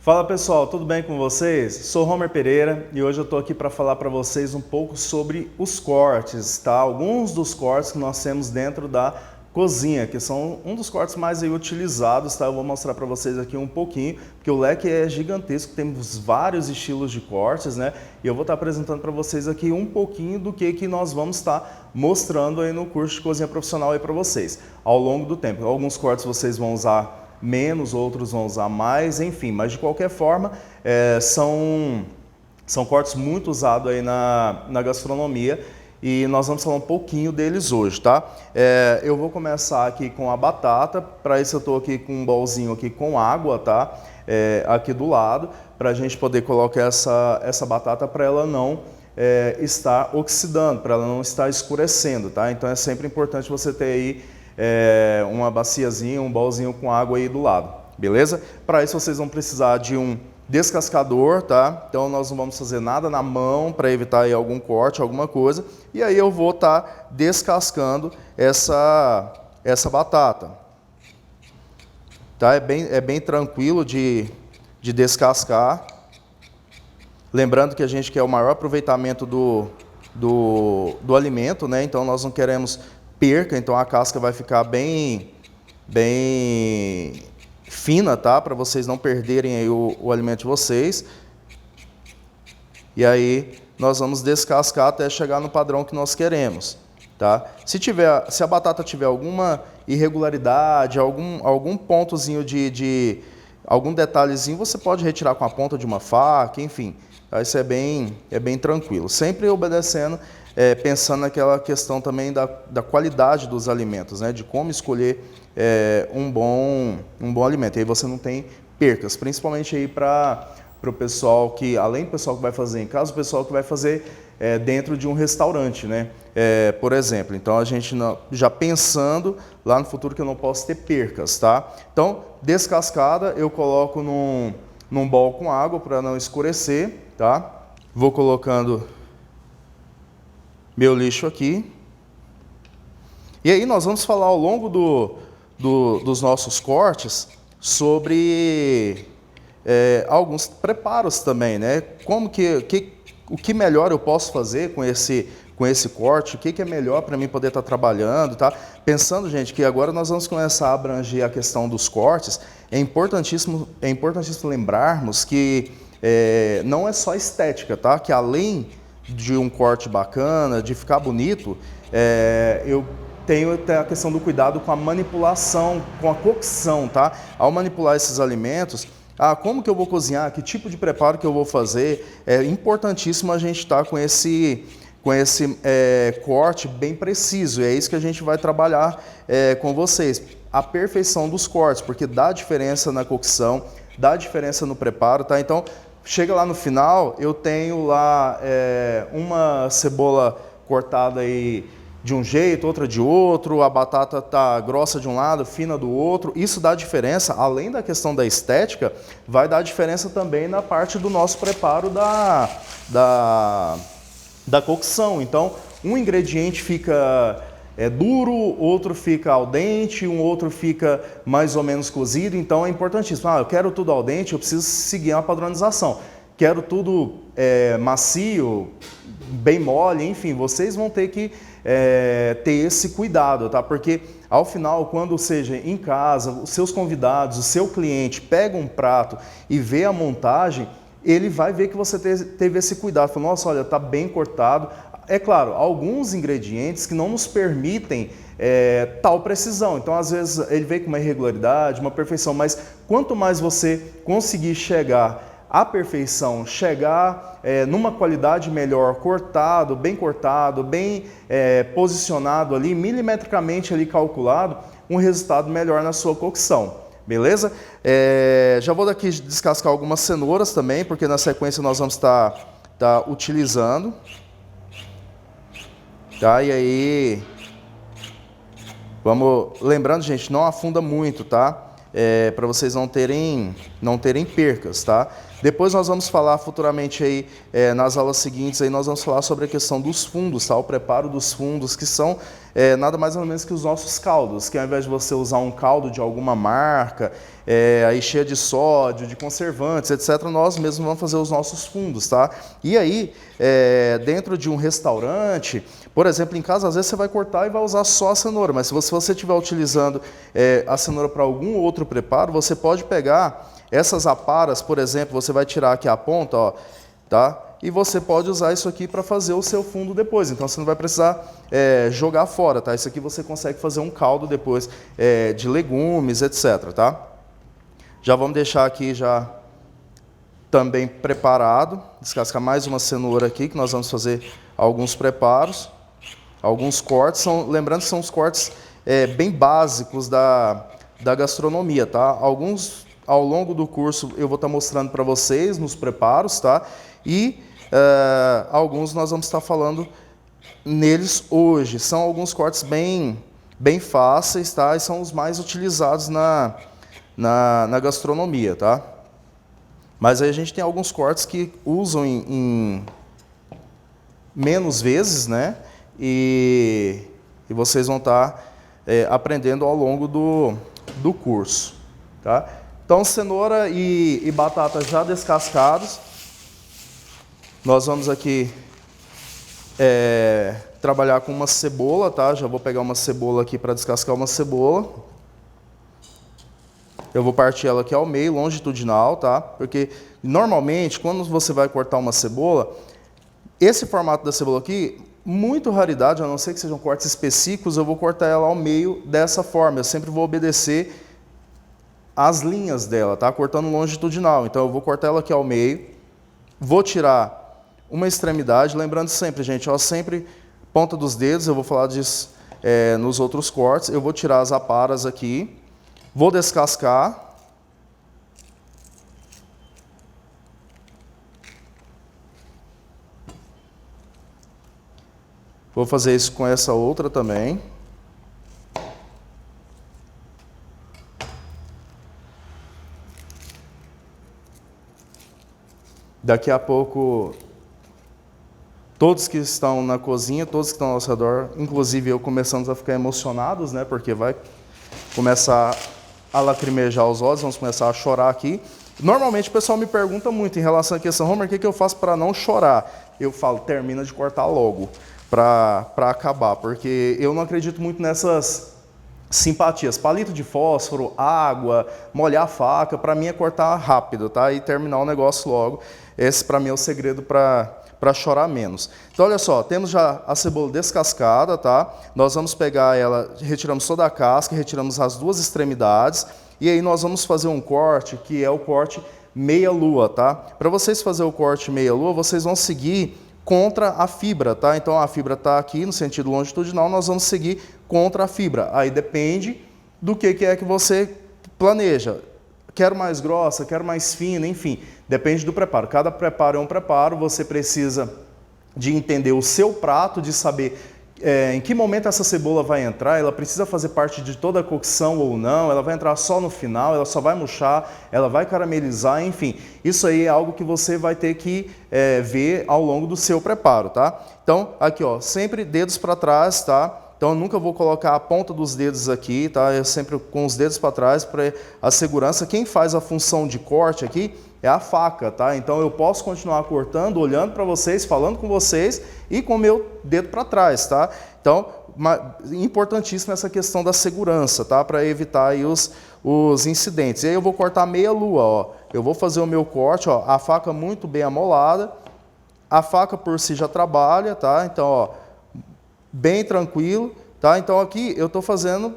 Fala pessoal, tudo bem com vocês? Sou Homer Pereira e hoje eu estou aqui para falar para vocês um pouco sobre os cortes, tá? Alguns dos cortes que nós temos dentro da cozinha, que são um dos cortes mais aí utilizados, tá? Eu vou mostrar para vocês aqui um pouquinho, porque o leque é gigantesco, temos vários estilos de cortes, né? E eu vou estar apresentando para vocês aqui um pouquinho do que nós vamos estar mostrando aí no curso de cozinha profissional aí para vocês, ao longo do tempo. Alguns cortes vocês vão usar menos, outros vão usar mais, enfim, mas de qualquer forma são cortes muito usados aí na gastronomia e nós vamos falar um pouquinho deles hoje, tá? Eu vou começar aqui com a batata. Para isso eu estou aqui com um bolzinho aqui com água, tá? Aqui do lado, para a gente poder colocar essa batata para ela não estar oxidando, para ela não estar escurecendo, tá? Então é sempre importante você ter aí uma baciazinha, um bolzinho com água aí do lado, beleza? Para isso vocês vão precisar de um descascador, tá? Então nós não vamos fazer nada na mão para evitar aí algum corte, alguma coisa. E aí eu vou estar descascando essa batata, tá? É bem tranquilo de descascar. Lembrando que a gente quer o maior aproveitamento do alimento, né? Então nós não queremos perca, então a casca vai ficar bem fina, tá? Para vocês não perderem aí o alimento de vocês. E aí nós vamos descascar até chegar no padrão que nós queremos, tá? Se a batata tiver alguma irregularidade, algum pontozinho algum detalhezinho, você pode retirar com a ponta de uma faca, enfim. Tá? Isso é bem tranquilo. Sempre obedecendo, pensando naquela questão também da qualidade dos alimentos, né? De como escolher um bom alimento. E aí você não tem percas, principalmente aí para o pessoal que, além do pessoal que vai fazer em casa, o pessoal que vai fazer dentro de um restaurante, né? Por exemplo, então a gente já pensando lá no futuro que eu não posso ter percas, tá? Então, descascada, eu coloco num bol com água para não escurecer, tá? Vou colocando meu lixo aqui. E aí nós vamos falar ao longo dos nossos cortes sobre alguns preparos também, né? O que melhor eu posso fazer com esse corte, o que é melhor para mim poder estar trabalhando, tá? Pensando, gente, que agora nós vamos começar a abranger a questão dos cortes, é importantíssimo lembrarmos que não é só estética, tá? Que além de um corte bacana, de ficar bonito, eu tenho até a questão do cuidado com a manipulação, com a cocção, tá? Ao manipular esses alimentos, como que eu vou cozinhar, que tipo de preparo que eu vou fazer, é importantíssimo a gente estar com esse corte bem preciso, e é isso que a gente vai trabalhar com vocês. A perfeição dos cortes, porque dá diferença na cocção, dá diferença no preparo, tá? Então, chega lá no final, eu tenho lá uma cebola cortada aí de um jeito, outra de outro, a batata tá grossa de um lado, fina do outro. Isso dá diferença, além da questão da estética, vai dar diferença também na parte do nosso preparo da cocção. Então, um ingrediente fica duro, outro fica al dente, um outro fica mais ou menos cozido. Então é importantíssimo. Eu quero tudo al dente, eu preciso seguir uma padronização. Quero tudo macio, bem mole, enfim, vocês vão ter que ter esse cuidado, tá? Porque ao final, quando seja em casa, os seus convidados, o seu cliente pega um prato e vê a montagem, ele vai ver que você teve esse cuidado. Fala, nossa, olha, tá bem cortado. É claro, alguns ingredientes que não nos permitem tal precisão. Então, às vezes, ele vem com uma irregularidade, uma perfeição, mas quanto mais você conseguir chegar à perfeição, chegar numa qualidade melhor, bem cortado, bem posicionado ali, milimetricamente ali calculado, um resultado melhor na sua cocção. Beleza? Já vou daqui descascar algumas cenouras também, porque na sequência nós vamos estar utilizando. Tá? E aí, lembrando, gente, não afunda muito, tá? Para vocês não terem percas, tá? Depois nós vamos falar futuramente aí, nas aulas seguintes, aí nós vamos falar sobre a questão dos fundos, tá? O preparo dos fundos, que são nada mais ou menos que os nossos caldos, que ao invés de você usar um caldo de alguma marca, aí cheia de sódio, de conservantes, etc., nós mesmos vamos fazer os nossos fundos, tá? E aí, dentro de um restaurante, por exemplo, em casa, às vezes você vai cortar e vai usar só a cenoura, mas se você estiver utilizando a cenoura para algum outro preparo, você pode pegar essas aparas, por exemplo, você vai tirar aqui a ponta, ó, tá? E você pode usar isso aqui para fazer o seu fundo depois. Então você não vai precisar jogar fora, tá? Isso aqui você consegue fazer um caldo depois de legumes, etc, tá? Já vamos deixar aqui já também preparado. Descascar mais uma cenoura aqui, que nós vamos fazer alguns preparos, alguns cortes. Lembrando que são os cortes bem básicos da gastronomia, tá? Alguns ao longo do curso eu vou estar mostrando para vocês nos preparos, tá? E alguns nós vamos estar falando neles hoje. São alguns cortes bem fáceis, tá? E são os mais utilizados na gastronomia, tá? Mas aí a gente tem alguns cortes que usam em menos vezes, né? E vocês vão estar aprendendo ao longo do curso, tá? Então, cenoura e batata já descascados. Nós vamos aqui trabalhar com uma cebola, tá? Já vou pegar uma cebola aqui para descascar uma cebola. Eu vou partir ela aqui ao meio, longitudinal, tá? Porque, normalmente, quando você vai cortar uma cebola, esse formato da cebola aqui, muito raridade, a não ser que sejam cortes específicos, eu vou cortar ela ao meio dessa forma. Eu sempre vou obedecer as linhas dela, tá? Cortando longitudinal. Então eu vou cortar ela aqui ao meio, vou tirar uma extremidade, lembrando sempre, gente, ó, sempre ponta dos dedos, eu vou falar disso nos outros cortes. Eu vou tirar as aparas aqui, vou descascar. Vou fazer isso com essa outra também. Daqui a pouco, todos que estão na cozinha, todos que estão ao nosso redor, inclusive eu, começamos a ficar emocionados, né? Porque vai começar a lacrimejar os olhos, vamos começar a chorar aqui. Normalmente o pessoal me pergunta muito em relação à questão, Homer, o que eu faço para não chorar? Eu falo, termina de cortar logo, para acabar, porque eu não acredito muito nessas simpatias. Palito de fósforo, água, molhar a faca, para mim é cortar rápido, tá? E terminar o negócio logo. Esse para mim é o segredo para chorar menos. Então olha só, temos já a cebola descascada, tá? Nós vamos pegar ela, retiramos toda a casca, retiramos as duas extremidades, e aí nós vamos fazer um corte, que é o corte meia-lua, tá? Para vocês fazerem o corte meia-lua, vocês vão seguir contra a fibra, tá? Então a fibra está aqui no sentido longitudinal, nós vamos seguir contra a fibra. Aí depende do que é que você planeja. Quero mais grossa, quero mais fina, enfim, depende do preparo. Cada preparo é um preparo, você precisa de entender o seu prato, de saber em que momento essa cebola vai entrar, ela precisa fazer parte de toda a cocção ou não, ela vai entrar só no final, ela só vai murchar, ela vai caramelizar, enfim. Isso aí é algo que você vai ter que ver ao longo do seu preparo, tá? Então, aqui, ó, sempre dedos para trás, tá? Então, eu nunca vou colocar a ponta dos dedos aqui, tá? Eu sempre com os dedos para trás para a segurança. Quem faz a função de corte aqui é a faca, tá? Então, eu posso continuar cortando, olhando para vocês, falando com vocês e com o meu dedo para trás, tá? Então, importantíssimo essa questão da segurança, tá? Para evitar aí os incidentes. E aí eu vou cortar meia lua, ó. Eu vou fazer o meu corte, ó, a faca muito bem amolada. A faca por si já trabalha, tá? Então, ó, bem tranquilo, tá? Então aqui eu estou fazendo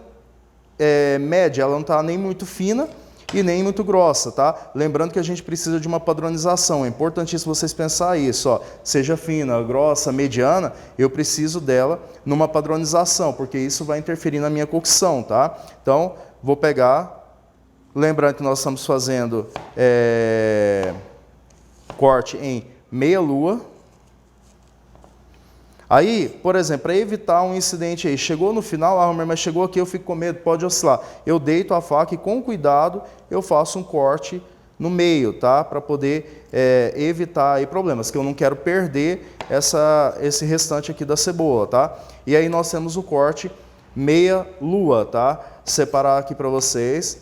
média, ela não está nem muito fina e nem muito grossa, tá? Lembrando que a gente precisa de uma padronização, é importantíssimo vocês pensar isso, ó, seja fina, grossa, mediana, eu preciso dela numa padronização, porque isso vai interferir na minha cocção, tá? Então, vou pegar, lembrando que nós estamos fazendo corte em meia lua. Aí, por exemplo, para evitar um incidente aí, chegou no final, mas chegou aqui, eu fico com medo, pode oscilar. Eu deito a faca e com cuidado eu faço um corte no meio, tá? Para poder evitar aí problemas, que eu não quero perder esse restante aqui da cebola, tá? E aí nós temos o corte meia lua, tá? Separar aqui para vocês.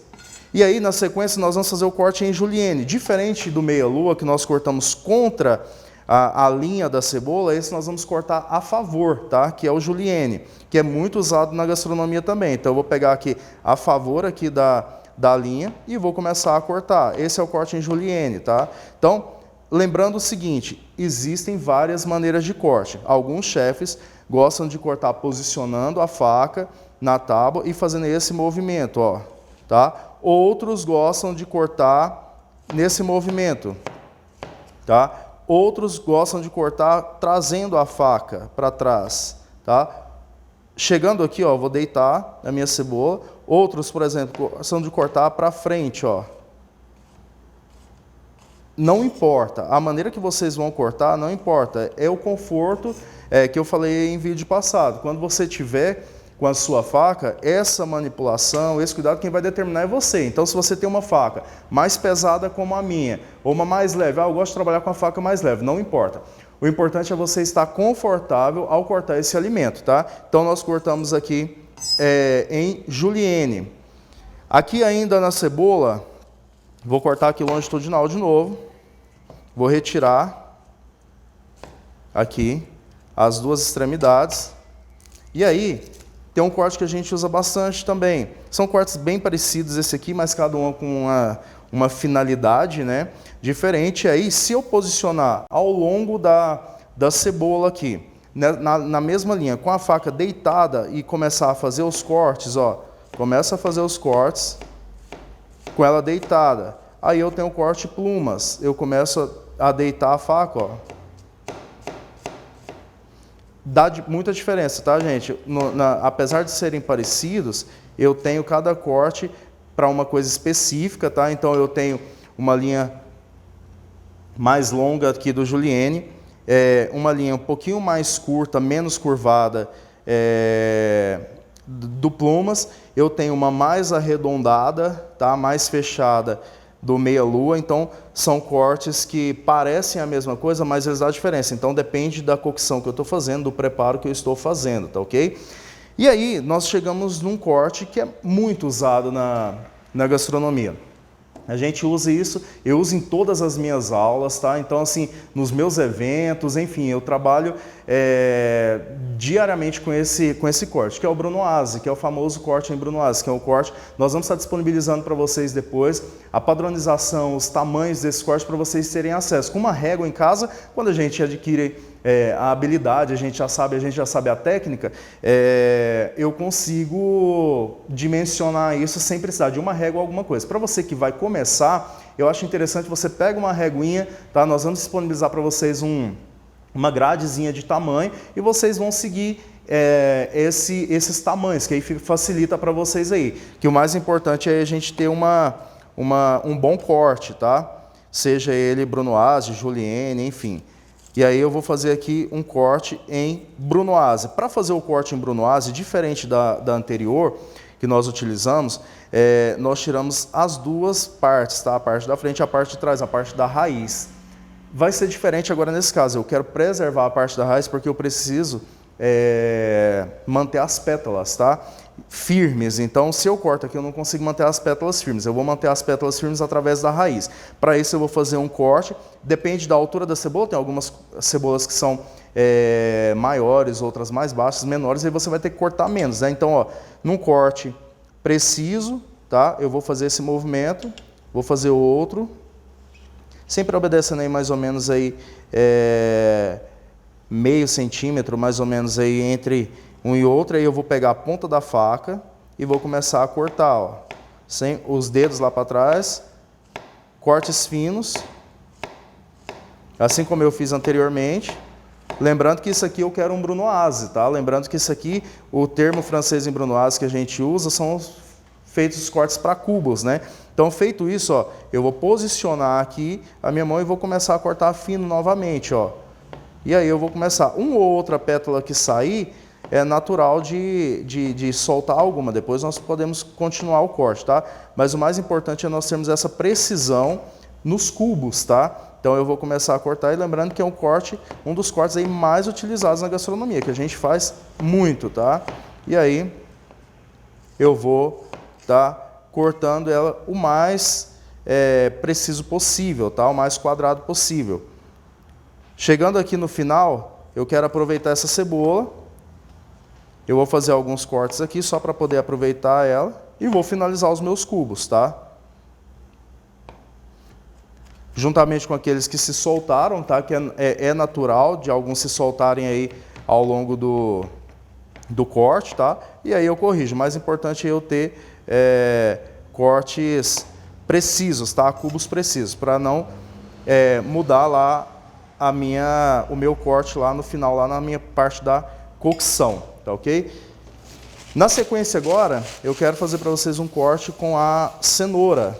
E aí, na sequência, nós vamos fazer o corte em julienne. Diferente do meia lua, que nós cortamos contra a linha da cebola, esse nós vamos cortar a favor, tá? Que é o julienne, que é muito usado na gastronomia também. Então eu vou pegar aqui a favor aqui da linha e vou começar a cortar. Esse é o corte em julienne, tá? Então, lembrando o seguinte, existem várias maneiras de corte. Alguns chefes gostam de cortar posicionando a faca na tábua e fazendo esse movimento, ó, tá? Outros gostam de cortar nesse movimento, tá? Outros gostam de cortar trazendo a faca para trás, tá? Chegando aqui, ó, vou deitar a minha cebola. Outros, por exemplo, gostam de cortar para frente, ó. Não importa, a maneira que vocês vão cortar não importa, é o conforto que eu falei em vídeo passado. Quando você tiver com a sua faca, essa manipulação, esse cuidado, quem vai determinar é você. Então, se você tem uma faca mais pesada como a minha, ou uma mais leve, eu gosto de trabalhar com a faca mais leve, não importa. O importante é você estar confortável ao cortar esse alimento, tá? Então, nós cortamos aqui em julienne. Aqui ainda na cebola, vou cortar aqui longitudinal de novo. Vou retirar aqui as duas extremidades. E aí, tem um corte que a gente usa bastante também. São cortes bem parecidos esse aqui, mas cada um com uma finalidade, né, diferente. Aí, se eu posicionar ao longo da cebola aqui, né, na mesma linha, com a faca deitada e começar a fazer os cortes, ó, começa a fazer os cortes com ela deitada. Aí eu tenho o corte plumas. Eu começo a deitar a faca, ó. Dá muita diferença, tá, gente? Apesar de serem parecidos, eu tenho cada corte para uma coisa específica, tá? Então eu tenho uma linha mais longa aqui do julienne, uma linha um pouquinho mais curta, menos curvada do plumas. Eu tenho uma mais arredondada, tá? Mais fechada do meia-lua. Então são cortes que parecem a mesma coisa, mas eles dão diferença. Então depende da cocção que eu estou fazendo, do preparo que eu estou fazendo, tá ok? E aí nós chegamos num corte que é muito usado na gastronomia. A gente usa isso, eu uso em todas as minhas aulas, tá? Então, assim, nos meus eventos, enfim, eu trabalho diariamente com esse corte, que é o brunoise, que é o famoso corte em brunoise, que é o corte, nós vamos estar disponibilizando para vocês depois a padronização, os tamanhos desse corte para vocês terem acesso. Com uma régua em casa, quando a gente adquire a habilidade, a gente já sabe a técnica, eu consigo dimensionar isso sem precisar de uma régua ou alguma coisa. Para você que vai começar, eu acho interessante você pega uma reguinha, tá? Nós vamos disponibilizar para vocês uma gradezinha de tamanho e vocês vão seguir esses tamanhos, que aí facilita para vocês aí. Que o mais importante é a gente ter um bom corte, tá? Seja ele brunoise, julienne, enfim. E aí eu vou fazer aqui um corte em brunoise. Para fazer o corte em brunoise, diferente da anterior que nós utilizamos, nós tiramos as duas partes, tá? A parte da frente e a parte de trás, a parte da raiz. Vai ser diferente agora nesse caso. Eu quero preservar a parte da raiz porque eu preciso manter as pétalas, tá? Firmes. Então, se eu corto aqui, eu não consigo manter as pétalas firmes. Eu vou manter as pétalas firmes através da raiz. Para isso, eu vou fazer um corte. Depende da altura da cebola. Tem algumas cebolas que são maiores, outras mais baixas, menores. Aí você vai ter que cortar menos, né? Então, ó, num corte preciso, tá? Eu vou fazer esse movimento. Vou fazer outro. Sempre obedecendo aí mais ou menos aí meio centímetro, mais ou menos aí entre um e outro. Aí eu vou pegar a ponta da faca e vou começar a cortar, ó, sem os dedos lá para trás, cortes finos, assim como eu fiz anteriormente. Lembrando que isso aqui eu quero um brunoise, tá? Lembrando que isso aqui, o termo francês em brunoise que a gente usa são feitos os cortes para cubos, né? Então, feito isso, ó, eu vou posicionar aqui a minha mão e vou começar a cortar fino novamente, ó. E aí eu vou começar. Uma ou outra pétala que sair, é natural de soltar alguma. Depois nós podemos continuar o corte, tá? Mas o mais importante é nós termos essa precisão nos cubos, tá? Então eu vou começar a cortar, e lembrando que é um dos cortes aí mais utilizados na gastronomia, que a gente faz muito, tá? E aí eu vou cortando ela o mais preciso possível, tá? O mais quadrado possível. Chegando aqui no final, eu quero aproveitar essa cebola. Eu vou fazer alguns cortes aqui só para poder aproveitar ela e vou finalizar os meus cubos, tá? Juntamente com aqueles que se soltaram, tá? Que é natural de alguns se soltarem aí ao longo do corte, tá? E aí eu corrijo. O mais importante é eu ter cortes precisos, tá? Cubos precisos, para não mudar lá o meu corte lá no final, lá na minha parte da cocção, tá ok? Na sequência agora, eu quero fazer para vocês um corte com a cenoura.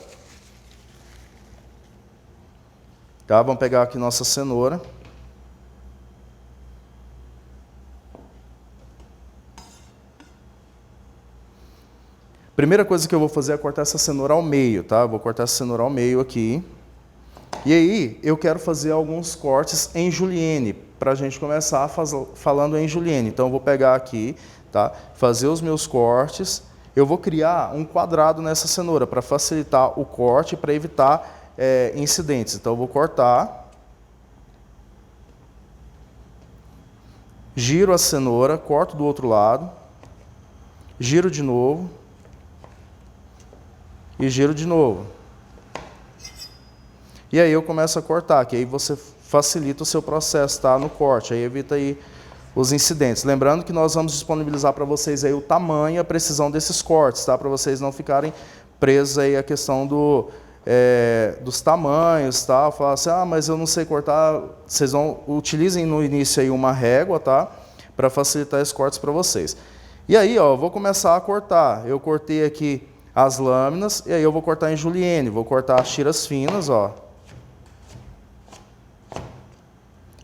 Tá? Vamos pegar aqui nossa cenoura. Primeira coisa que eu vou fazer é cortar essa cenoura ao meio, tá? Eu vou cortar essa cenoura ao meio aqui. E aí, eu quero fazer alguns cortes em julienne, para a gente começar falando em julienne. Então, eu vou pegar aqui, tá? Fazer os meus cortes. Eu vou criar um quadrado nessa cenoura, para facilitar o corte, para evitar incidentes. Então, eu vou cortar. Giro a cenoura, corto do outro lado. Giro de novo. E giro de novo. E aí eu começo a cortar, que aí você facilita o seu processo, tá? No corte, aí evita aí os incidentes. Lembrando que nós vamos disponibilizar para vocês aí o tamanho e a precisão desses cortes, tá? Para vocês não ficarem presos aí à questão dos tamanhos, tá? Falar assim, mas eu não sei cortar. Vocês utilizem no início aí uma régua, tá? Para facilitar esses cortes para vocês. E aí, ó, eu vou começar a cortar. Eu cortei aqui as lâminas, e aí eu vou cortar em julienne, vou cortar as tiras finas, ó.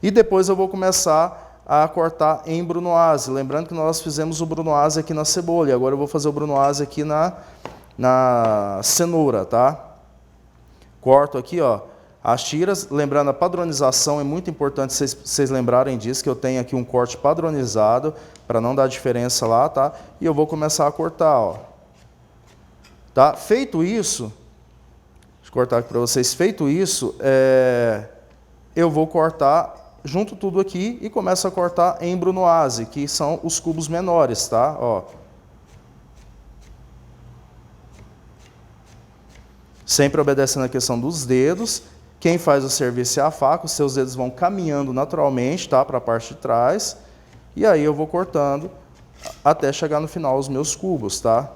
E depois eu vou começar a cortar em brunoise. Lembrando que nós fizemos o brunoise aqui na cebola, e agora eu vou fazer o brunoise aqui na cenoura, tá? Corto aqui, ó, as tiras. Lembrando, a padronização é muito importante vocês lembrarem disso, que eu tenho aqui um corte padronizado, para não dar diferença lá, tá? E eu vou começar a cortar, ó. Tá? Feito isso, deixa eu cortar aqui para vocês. Feito isso, eu vou cortar junto tudo aqui e começo a cortar em brunoise, que são os cubos menores, tá? Ó. Sempre obedecendo a questão dos dedos. Quem faz o serviço é a faca, os seus dedos vão caminhando naturalmente, tá? Para a parte de trás. E aí eu vou cortando até chegar no final os meus cubos, tá?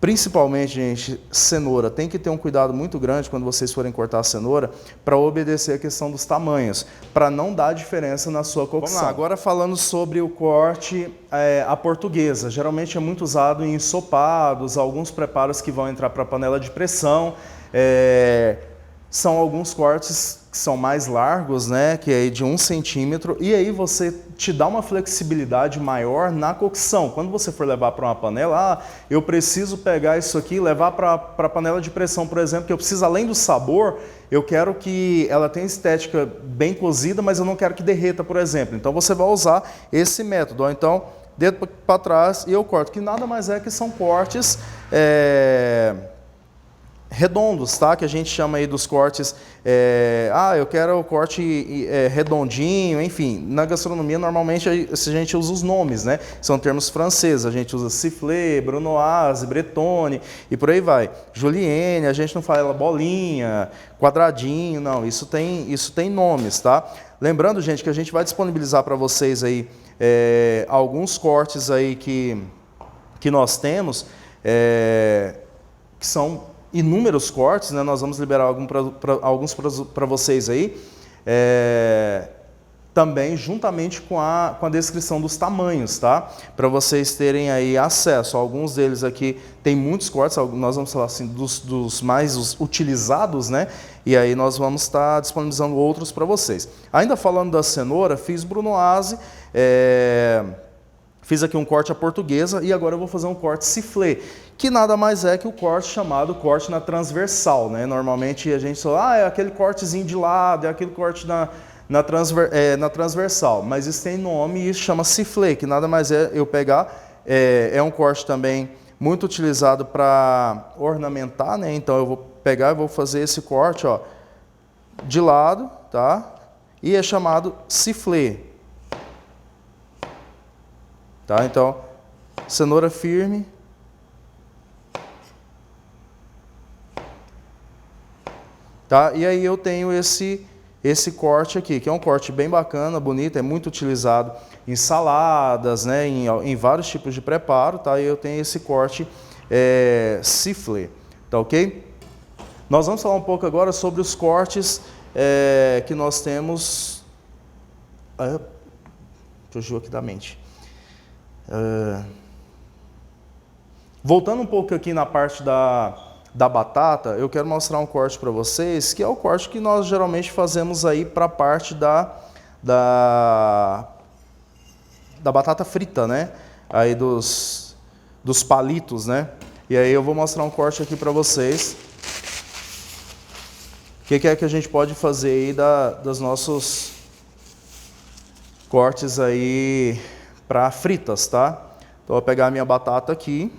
Principalmente, gente, cenoura. Tem que ter um cuidado muito grande quando vocês forem cortar a cenoura para obedecer a questão dos tamanhos, para não dar diferença na sua cocção. Vamos lá, agora falando sobre o corte à portuguesa. Geralmente é muito usado em ensopados, alguns preparos que vão entrar para a panela de pressão. São alguns cortes que são mais largos, né, que é de 1 centímetro, e aí você te dá uma flexibilidade maior na cocção. Quando você for levar para uma panela, eu preciso pegar isso aqui e levar para a panela de pressão, por exemplo, que eu preciso, além do sabor, eu quero que ela tenha estética bem cozida, mas eu não quero que derreta, por exemplo. Então você vai usar esse método, ó. Então, dedo para trás e eu corto, que nada mais é que são cortes redondos, tá? Que a gente chama aí dos cortes, eu quero o corte redondinho, enfim. Na gastronomia, normalmente, a gente usa os nomes, né? São termos franceses, a gente usa sifflé, brunoise, bretone, e por aí vai. Julienne, a gente não fala bolinha, quadradinho, não, isso tem nomes, tá? Lembrando, gente, que a gente vai disponibilizar para vocês aí alguns cortes aí que nós temos, que são inúmeros cortes, né? Nós vamos liberar alguns para vocês aí, também juntamente com a descrição dos tamanhos, tá? Para vocês terem aí acesso. Alguns deles aqui tem muitos cortes, nós vamos falar assim dos mais utilizados, né? E aí nós vamos estar disponibilizando outros para vocês. Ainda falando da cenoura, fiz brunoise, Fiz aqui um corte à portuguesa e agora eu vou fazer um corte sifflé, que nada mais é que o corte chamado corte na transversal, né? Normalmente a gente fala, é aquele cortezinho de lado, é aquele corte na transversal, mas isso tem nome e isso chama sifflé, que nada mais é eu pegar, é um corte também muito utilizado para ornamentar, né? Então eu vou pegar e vou fazer esse corte, ó, de lado, tá? E é chamado sifflé. Tá? Então, cenoura firme. Tá? E aí eu tenho esse corte aqui, que é um corte bem bacana, bonito, é muito utilizado em saladas, né? Em vários tipos de preparo, tá? E eu tenho esse corte sifflé, tá ok? Nós vamos falar um pouco agora sobre os cortes que nós temos... fugiu aqui da mente. Voltando um pouco aqui na parte da batata, eu quero mostrar um corte para vocês, que é o corte que nós geralmente fazemos aí para a parte da batata frita, né? Aí dos palitos, né? E aí eu vou mostrar um corte aqui para vocês. O que é que a gente pode fazer aí dos nossos cortes aí para fritas, tá? Então, eu vou pegar a minha batata aqui,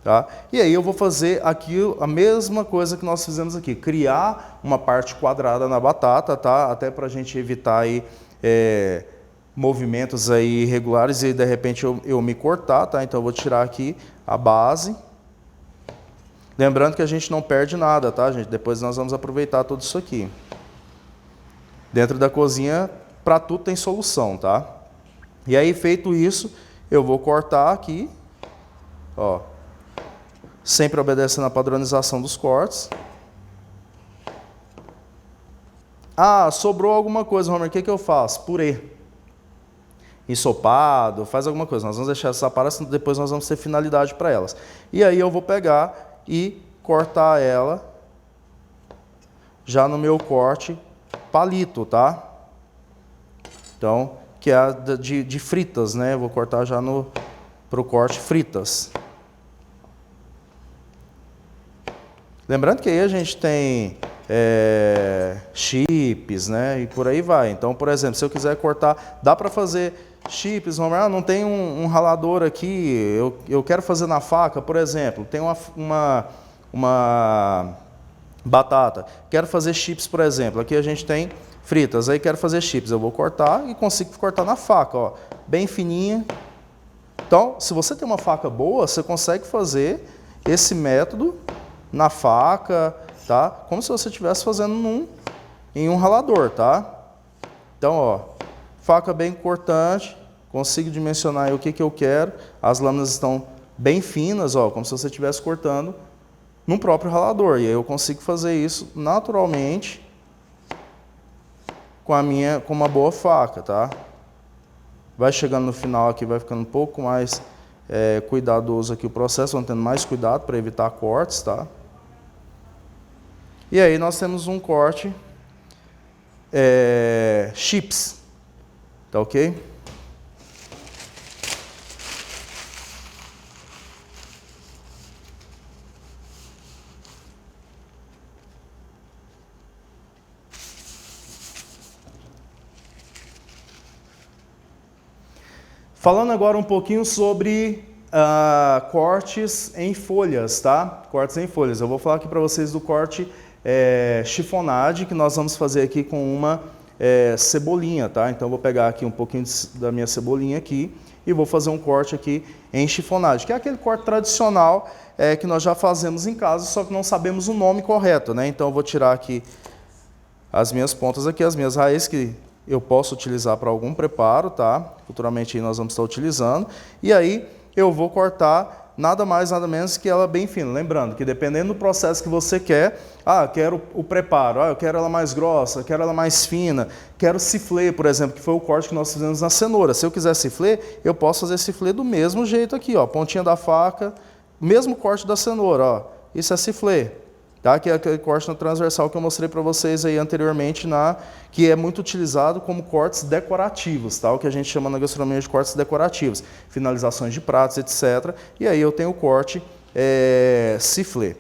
tá? E aí eu vou fazer aqui a mesma coisa que nós fizemos aqui, criar uma parte quadrada na batata, tá? Até para a gente evitar aí movimentos aí irregulares e de repente eu me cortar, tá? Então eu vou tirar aqui a base. Lembrando que a gente não perde nada, tá, gente? Depois nós vamos aproveitar tudo isso aqui. Dentro da cozinha, para tudo tem solução, tá? E aí, feito isso, eu vou cortar aqui, ó, sempre obedecendo a padronização dos cortes. Ah, sobrou alguma coisa, Homer, o que eu faço? Purê. Ensopado, faz alguma coisa. Nós vamos deixar essas separar, depois nós vamos ter finalidade para elas. E aí eu vou pegar e cortar ela já no meu corte palito, tá? Então, que é a de fritas, né? Eu vou cortar já para o corte fritas. Lembrando que aí a gente tem chips, né? E por aí vai. Então, por exemplo, se eu quiser cortar, dá para fazer chips, não tem um ralador aqui, eu quero fazer na faca, por exemplo, tem uma batata, quero fazer chips, por exemplo, aqui a gente tem fritas, aí quero fazer chips, eu vou cortar e consigo cortar na faca, ó, bem fininha. Então, se você tem uma faca boa, você consegue fazer esse método na faca, tá? Como se você estivesse fazendo em um ralador, tá? Então, ó, faca bem cortante, consigo dimensionar aí o que eu quero, as lâminas estão bem finas, ó, como se você estivesse cortando no próprio ralador, e aí eu consigo fazer isso naturalmente com uma boa faca, tá? Vai chegando no final aqui, vai ficando um pouco mais cuidadoso aqui o processo, vamos tendo mais cuidado para evitar cortes, tá? E aí nós temos um corte chips, tá ok? Falando agora um pouquinho sobre cortes em folhas, tá? Cortes em folhas. Eu vou falar aqui para vocês do corte chiffonade, que nós vamos fazer aqui com uma cebolinha, tá? Então eu vou pegar aqui um pouquinho da minha cebolinha aqui e vou fazer um corte aqui em chiffonade, que é aquele corte tradicional que nós já fazemos em casa, só que não sabemos o nome correto, né? Então eu vou tirar aqui as minhas pontas aqui, as minhas raízes que eu posso utilizar para algum preparo, tá? Futuramente aí nós vamos estar utilizando. E aí eu vou cortar nada mais, nada menos que ela bem fina. Lembrando que dependendo do processo que você quer, quero o preparo, eu quero ela mais grossa, quero ela mais fina, quero sifflé, por exemplo, que foi o corte que nós fizemos na cenoura. Se eu quiser sifflé, eu posso fazer sifflé do mesmo jeito aqui, ó, pontinha da faca, mesmo corte da cenoura, ó. Isso é sifflé, tá? Que é aquele corte na transversal que eu mostrei para vocês aí anteriormente, que é muito utilizado como cortes decorativos, tá? O que a gente chama na gastronomia de cortes decorativos, finalizações de pratos, etc. E aí eu tenho o corte sifflé.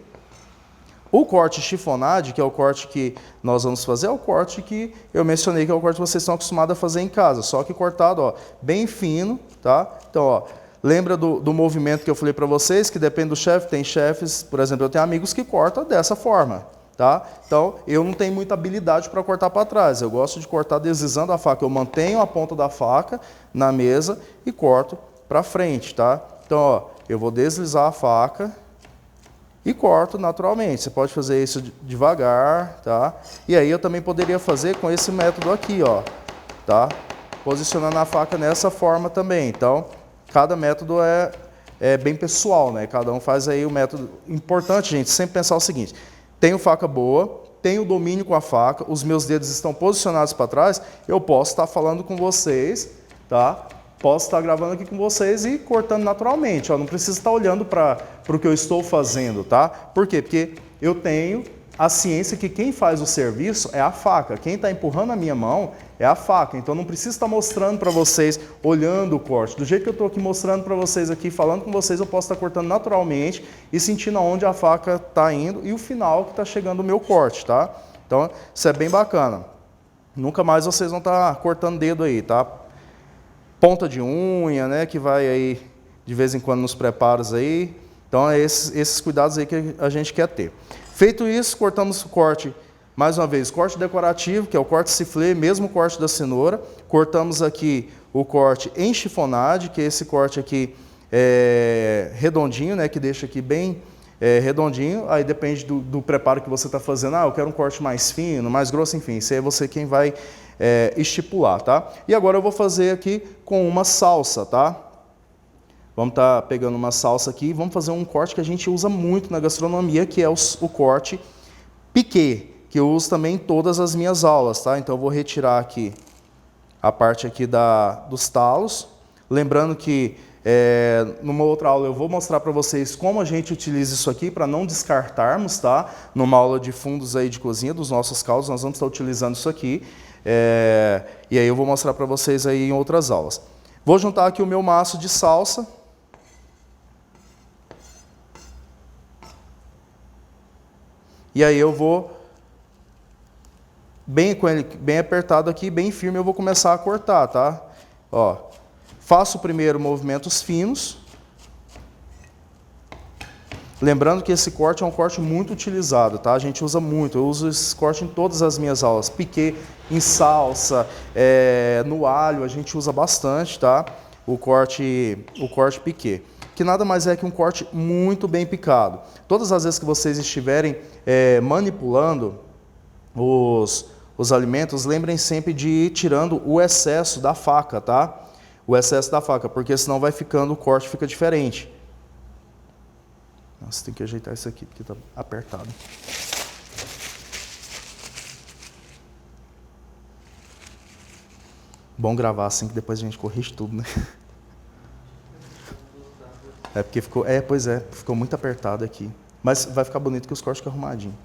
O corte chiffonade, que é o corte que nós vamos fazer, é o corte que eu mencionei, que é o corte que vocês estão acostumados a fazer em casa, só que cortado, ó, bem fino, tá? Então, ó, lembra do movimento que eu falei para vocês, que depende do chefe, tem chefes, por exemplo, eu tenho amigos que cortam dessa forma, tá? Então, eu não tenho muita habilidade para cortar para trás, eu gosto de cortar deslizando a faca, eu mantenho a ponta da faca na mesa e corto para frente, tá? Então, ó, eu vou deslizar a faca e corto naturalmente. Você pode fazer isso devagar, tá? E aí eu também poderia fazer com esse método aqui, ó, tá? Posicionando a faca nessa forma também. Então, cada método é bem pessoal, né? Cada um faz aí o método. Importante, gente, sempre pensar o seguinte: tenho faca boa, tenho domínio com a faca, os meus dedos estão posicionados para trás, eu posso estar falando com vocês, tá? Posso estar gravando aqui com vocês e cortando naturalmente, ó, não preciso estar olhando para o que eu estou fazendo, tá? Por quê? Porque eu tenho a ciência que quem faz o serviço é a faca, quem está empurrando a minha mão é a faca, então não preciso estar mostrando para vocês, olhando o corte. Do jeito que eu estou aqui mostrando para vocês aqui, falando com vocês, eu posso estar cortando naturalmente e sentindo aonde a faca está indo e o final que está chegando o meu corte, tá? Então, isso é bem bacana. Nunca mais vocês vão estar cortando dedo aí, tá? Ponta de unha, né, que vai aí de vez em quando nos preparos aí. Então, é esses cuidados aí que a gente quer ter. Feito isso, cortamos o corte, mais uma vez, corte decorativo, que é o corte sifflé, mesmo corte da cenoura. Cortamos aqui o corte em chiffonade, que é esse corte aqui redondinho, né, que deixa aqui bem redondinho. Aí depende do preparo que você está fazendo. Ah, eu quero um corte mais fino, mais grosso, enfim. Isso aí é você quem vai estipular, tá? E agora eu vou fazer aqui com uma salsa, tá? Vamos estar pegando uma salsa aqui e vamos fazer um corte que a gente usa muito na gastronomia, que é o corte piqué, que eu uso também em todas as minhas aulas, tá? Então eu vou retirar aqui a parte aqui dos talos. Lembrando que numa outra aula eu vou mostrar para vocês como a gente utiliza isso aqui para não descartarmos, tá? Numa aula de fundos aí de cozinha dos nossos caldos, nós vamos estar utilizando isso aqui. E aí eu vou mostrar para vocês aí em outras aulas. Vou juntar aqui o meu maço de salsa. E aí eu vou, com ele bem apertado aqui, bem firme, eu vou começar a cortar, tá? Ó, faço primeiro movimentos finos. Lembrando que esse corte é um corte muito utilizado, tá? A gente usa muito, eu uso esse corte em todas as minhas aulas. Piqué em salsa, no alho, a gente usa bastante, tá? O corte piqué, que nada mais é que um corte muito bem picado. Todas as vezes que vocês estiverem manipulando os alimentos, lembrem sempre de ir tirando o excesso da faca, tá? O excesso da faca, porque senão vai ficando, o corte fica diferente. Nossa, tem que ajeitar isso aqui, porque está apertado. Bom gravar assim, que depois a gente corrige tudo, né? Porque ficou... pois é, ficou muito apertado aqui. Mas vai ficar bonito que os cortes ficam arrumadinhos.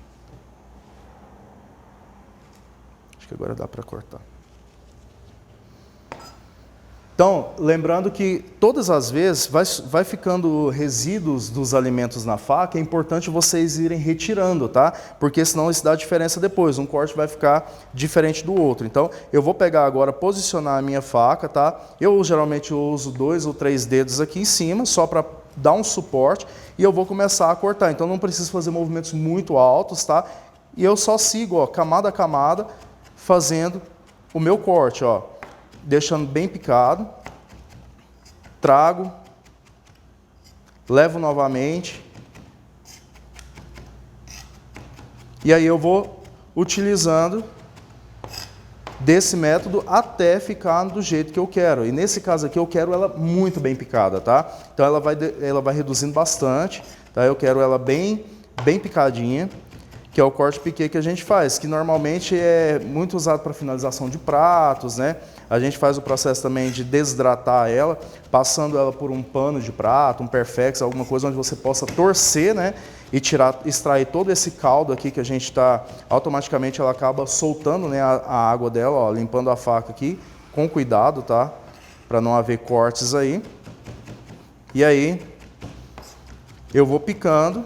Acho que agora dá para cortar. Então, lembrando que todas as vezes vai ficando resíduos dos alimentos na faca, é importante vocês irem retirando, tá? Porque senão isso dá diferença depois, um corte vai ficar diferente do outro. Então, eu vou pegar agora, posicionar a minha faca, tá? Eu geralmente uso 2 ou 3 dedos aqui em cima, só para dar um suporte, e eu vou começar a cortar. Então, não preciso fazer movimentos muito altos, tá? E eu só sigo, ó, camada a camada, fazendo o meu corte, ó. Deixando bem picado, trago, levo novamente, e aí eu vou utilizando desse método até ficar do jeito que eu quero. E nesse caso aqui eu quero ela muito bem picada, tá? Então ela vai reduzindo bastante, tá? Eu quero ela bem picadinha. que é o corte piquê que a gente faz, que normalmente é muito usado para finalização de pratos, né? A gente faz o processo também de desidratar ela, passando ela por um pano de prato, um perfex, alguma coisa onde você possa torcer, né? E extrair todo esse caldo aqui que a gente está, automaticamente ela acaba soltando, né, a água dela, ó, limpando a faca aqui, com cuidado, tá? Para não haver cortes aí. E aí, eu vou picando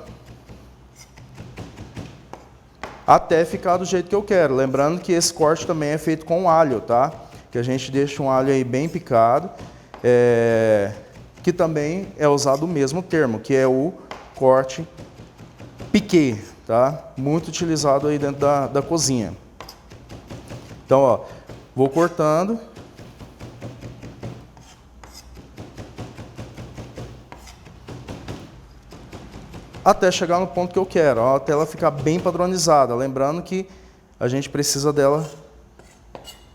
até ficar do jeito que eu quero. Lembrando que esse corte também é feito com alho, tá? Que a gente deixa um alho aí bem picado, que também é usado o mesmo termo, que é o corte piquê, tá? Muito utilizado aí dentro da cozinha. Então, ó, vou cortando. Até chegar no ponto que eu quero, ó, até ela ficar bem padronizada. Lembrando que a gente precisa dela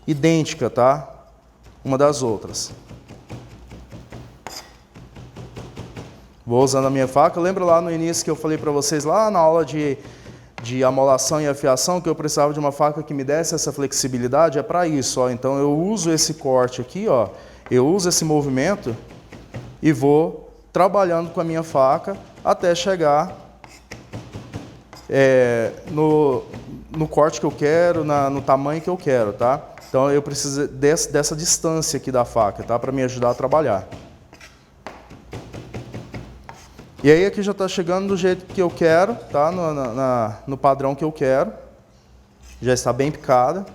idêntica, tá? Uma das outras. Vou usando a minha faca. Lembra lá no início que eu falei para vocês, lá na aula de amolação e afiação, que eu precisava de uma faca que me desse essa flexibilidade? É para isso, ó. Então eu uso esse corte aqui, ó. Eu uso esse movimento e vou trabalhando com a minha faca até chegar no corte que eu quero, no tamanho que eu quero, tá? Então eu preciso dessa distância aqui da faca, tá? Para me ajudar a trabalhar. E aí aqui já está chegando do jeito que eu quero, tá? No padrão que eu quero. Já está bem picada.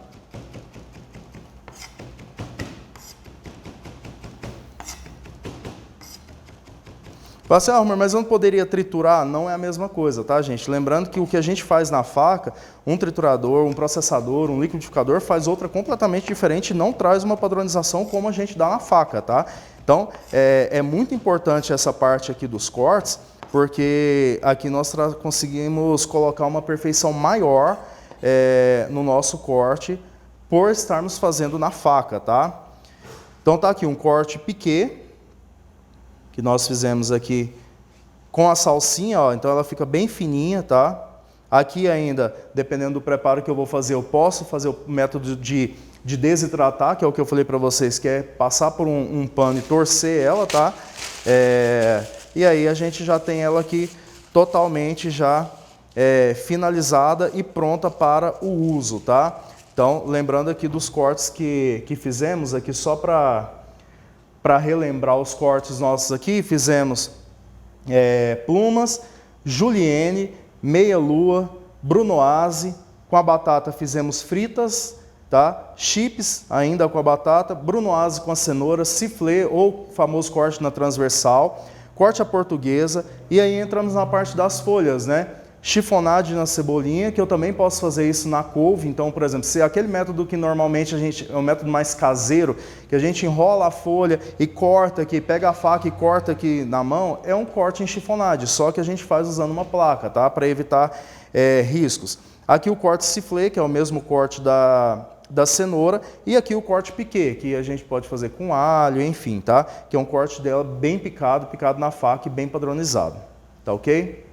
Fala assim, ah, mas eu não poderia triturar? Não é a mesma coisa, tá, gente? Lembrando que o que a gente faz na faca, um triturador, um processador, um liquidificador, faz outra completamente diferente e não traz uma padronização como a gente dá na faca, tá? Então, é muito importante essa parte aqui dos cortes, porque aqui nós conseguimos colocar uma perfeição maior no nosso corte por estarmos fazendo na faca, tá? Então tá aqui um corte piquê, que nós fizemos aqui com a salsinha, ó, então ela fica bem fininha, tá? Aqui ainda, dependendo do preparo que eu vou fazer, eu posso fazer o método de desidratar, que é o que eu falei para vocês, que é passar por um pano e torcer ela, tá? E aí a gente já tem ela aqui totalmente já finalizada e pronta para o uso, tá? Então, lembrando aqui dos cortes que fizemos aqui, só para relembrar os cortes nossos aqui, fizemos plumas, julienne, meia-lua, brunoise, com a batata fizemos fritas, tá? Chips ainda com a batata, brunoise com a cenoura, sifflé ou famoso corte na transversal, corte à portuguesa, e aí entramos na parte das folhas, né? Chiffonade na cebolinha, que eu também posso fazer isso na couve. Então, por exemplo, se aquele método que normalmente é um método mais caseiro, que a gente enrola a folha e corta aqui, pega a faca e corta aqui na mão, é um corte em chiffonade, só que a gente faz usando uma placa, tá? Para evitar riscos. Aqui o corte sifflé, que é o mesmo corte da cenoura, e aqui o corte piquê, que a gente pode fazer com alho, enfim, tá? Que é um corte dela bem picado na faca e bem padronizado, tá ok?